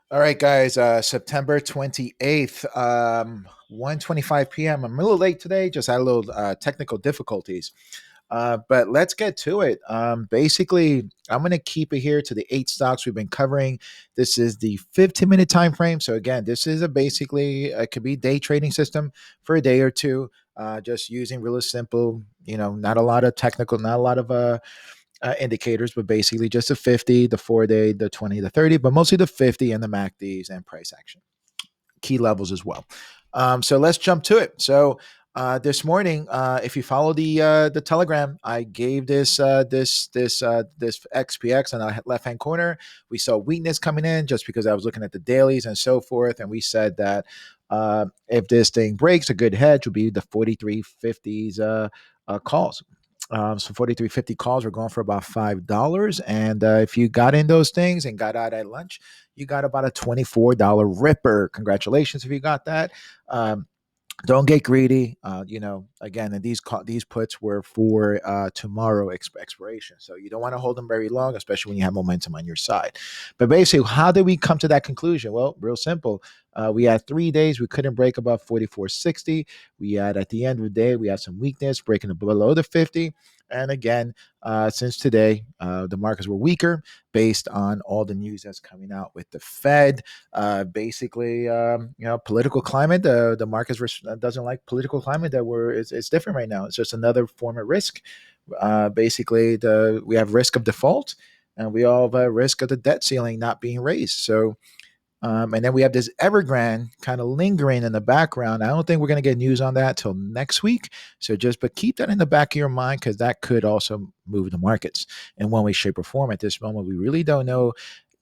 All right, guys. September 28th, 1:25 p.m. I'm a little late today. Just had a little technical difficulties. But let's get to it. Basically, I'm going to keep it here to the 8 stocks we've been covering. This is the 15-minute time frame. So again, this is a basically it could be day trading system for a day or two. Just using really simple, not a lot of technical, not a lot of indicators, but basically just the 50, the 4 day, the 20, the 30, but mostly the 50 and the MACDs and price action. Key levels as well. So let's jump to it. So this morning, if you follow the Telegram, I gave this XPX on the left hand corner. We saw weakness coming in just because I was looking at the dailies and so forth, and we said that if this thing breaks, a good hedge would be the 4350s calls. So 4350 calls were going for about $5, and if you got in those things and got out at lunch, you got about a $24 ripper. Congratulations if you got that. Don't get greedy. Again, and these puts were for tomorrow expiration, so you don't want to hold them very long, especially when you have momentum on your side. But basically, how did we come to that conclusion? Well, real simple. We had 3 days we couldn't break above 44.60. We had at the end of the day we had some weakness breaking below the 50. And again, since today, the markets were weaker based on all the news that's coming out with the Fed. Basically, political climate. The markets doesn't like political climate that it's different right now. It's just another form of risk. Basically, we have risk of default, and we all have a risk of the debt ceiling not being raised. So and then we have this Evergrande kind of lingering in the background. I don't think we're going to get news on that till next week. But keep that in the back of your mind because that could also move the markets in one way, shape, or form. At this moment, we really don't know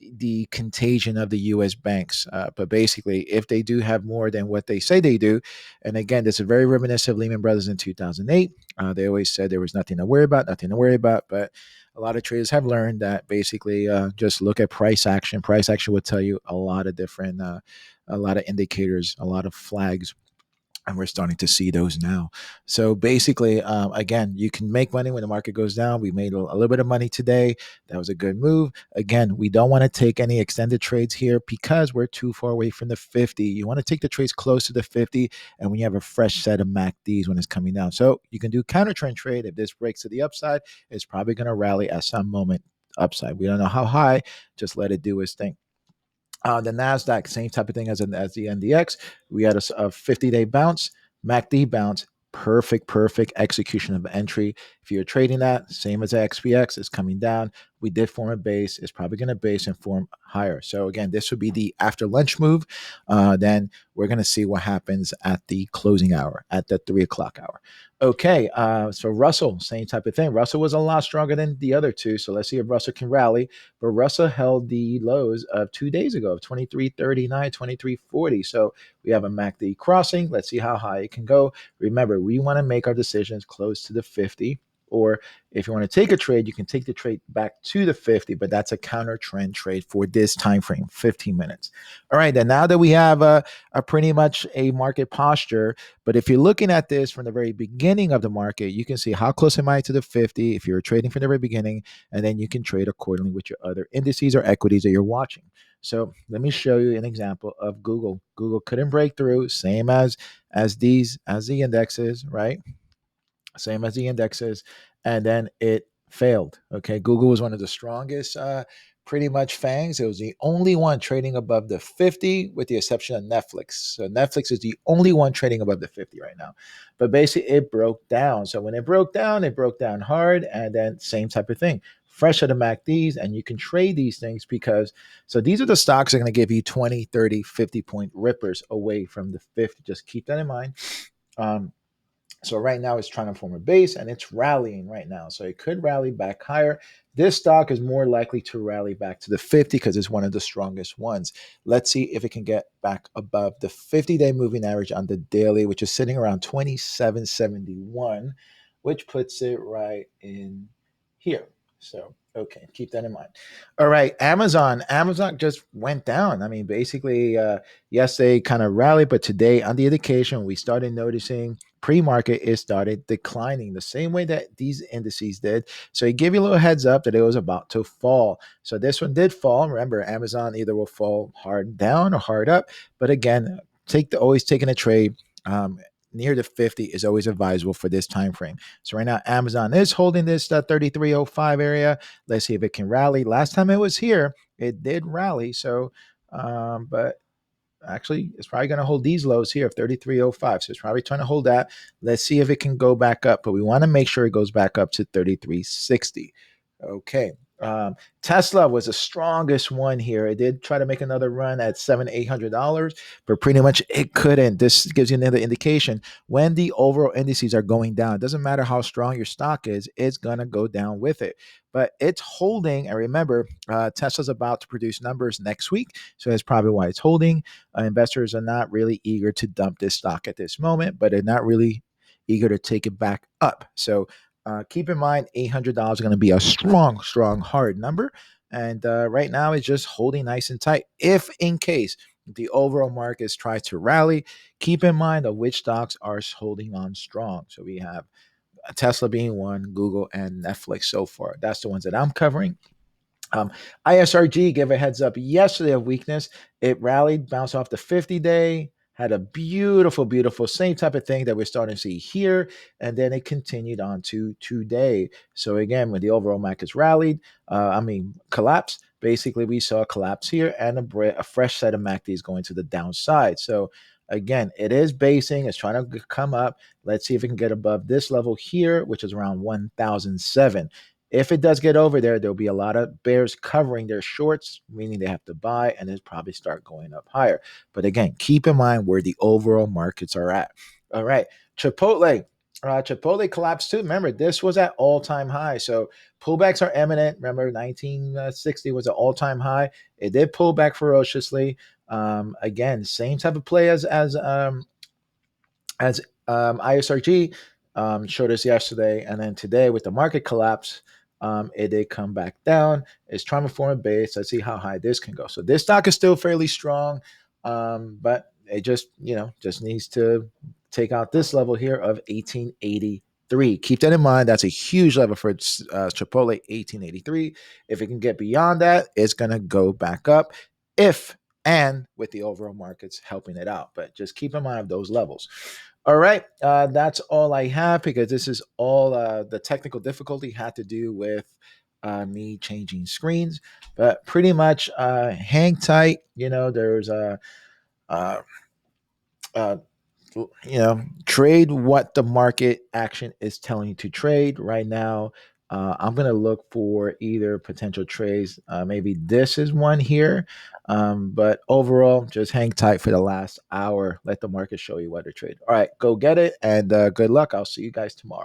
the contagion of the U.S. banks. But basically, if they do have more than what they say they do, and again, this is very reminiscent of Lehman Brothers in 2008. They always said there was nothing to worry about, nothing to worry about. But a lot of traders have learned that basically just look at price action. Price action will tell you a lot of different, a lot of indicators, a lot of flags, and we're starting to see those now. So basically, again, you can make money when the market goes down. We made a little bit of money today. That was a good move. Again, we don't want to take any extended trades here because we're too far away from the 50. You want to take the trades close to the 50, and when you have a fresh set of MACDs when it's coming down. So you can do counter trend trade. If this breaks to the upside, it's probably going to rally at some moment upside. We don't know how high. Just let it do its thing. The Nasdaq, same type of thing as the NDX. We had a 50-day bounce, MACD bounce, perfect execution of entry. If you're trading that, same as the XPX, it's coming down. We did form a base. It's probably going to base and form higher. So again, this would be the after lunch move. Then we're going to see what happens at the closing hour, at the 3 o'clock hour. Okay, so Russell, same type of thing. Russell was a lot stronger than the other two. So let's see if Russell can rally. But Russell held the lows of 2 days ago of 23.39, 23.40. So we have a MACD crossing. Let's see how high it can go. Remember, we want to make our decisions close to the 50. Or if you want to take a trade, you can take the trade back to the 50, but that's a counter trend trade for this time frame, 15 minutes. All right, then now that we have a pretty much a market posture, but if you're looking at this from the very beginning of the market, you can see how close am I to the 50 if you're trading from the very beginning, and then you can trade accordingly with your other indices or equities that you're watching. So let me show you an example of Google. Google couldn't break through, same as the indexes, right? Same as the indexes, and then it failed. Okay, Google was one of the strongest, pretty much fangs. It was the only one trading above the 50, with the exception of Netflix. So Netflix is the only one trading above the 50 right now. But basically, it broke down. So when it broke down hard, and then same type of thing. Fresh out of MACDs, and you can trade these things because so these are the stocks that are going to give you 20, 30, 50 point rippers away from the 50. Just keep that in mind. Um, so right now it's trying to form a base and it's rallying right now. So it could rally back higher. This stock is more likely to rally back to the 50 because it's one of the strongest ones. Let's see if it can get back above the 50-day moving average on the daily, which is sitting around 2771, which puts it right in here. So, okay, keep that in mind. All right, Amazon. Amazon just went down. I mean, basically, yesterday kind of rallied, but today on the indication, we started noticing pre-market, it started declining the same way that these indices did. So it gave you a little heads up that it was about to fall. So this one did fall. Remember, Amazon either will fall hard down or hard up. But again, always taking a trade. Near the 50 is always advisable for this time frame. So right now, Amazon is holding this 3305 area. Let's see if it can rally. Last time it was here, it did rally. So, but actually, it's probably going to hold these lows here of 3305. So it's probably trying to hold that. Let's see if it can go back up, but we want to make sure it goes back up to 3360. Okay. Tesla was the strongest one here. It did try to make another run at $700-800, but pretty much it couldn't. This gives you another indication when the overall indices are going down. It doesn't matter how strong your stock is, it's gonna go down with it. But it's holding. And remember, Tesla's about to produce numbers next week, so that's probably why it's holding. Investors are not really eager to dump this stock at this moment, but they're not really eager to take it back up. So keep in mind, $800 is going to be a strong, strong, hard number. And right now, it's just holding nice and tight. If in case the overall markets try to rally, keep in mind of which stocks are holding on strong. So we have Tesla being one, Google, and Netflix so far. That's the ones that I'm covering. Um, ISRG gave a heads up yesterday of weakness. It rallied, bounced off the 50-day, had a beautiful, beautiful, same type of thing that we're starting to see here. And then it continued on to today. So again, when the overall markets rallied, collapsed, basically we saw a collapse here and a fresh set of MACDs going to the downside. So again, it is basing, it's trying to come up. Let's see if it can get above this level here, which is around 1007. If it does get over there, there'll be a lot of bears covering their shorts, meaning they have to buy and then probably start going up higher. But again, keep in mind where the overall markets are at. All right. Chipotle. Chipotle collapsed too. Remember, this was at all-time high. So pullbacks are imminent. Remember, 1960 was an all-time high. It did pull back ferociously. Again, same type of play as ISRG showed us yesterday, and then today with the market collapse, it did come back down. It's trying to form a base. Let's see how high this can go. So this stock is still fairly strong, but it just needs to take out this level here of 1883. Keep that in mind. That's a huge level for Chipotle, 1883. If it can get beyond that, it's going to go back up. If and with the overall markets helping it out. But just keep in mind those levels. All right, that's all I have because this is all the technical difficulty had to do with me changing screens. But pretty much hang tight. There's uh, uh, trade what the market action is telling you to trade right now. I'm going to look for either potential trades. Maybe this is one here. But overall, just hang tight for the last hour. Let the market show you what to trade. All right, go get it and good luck. I'll see you guys tomorrow.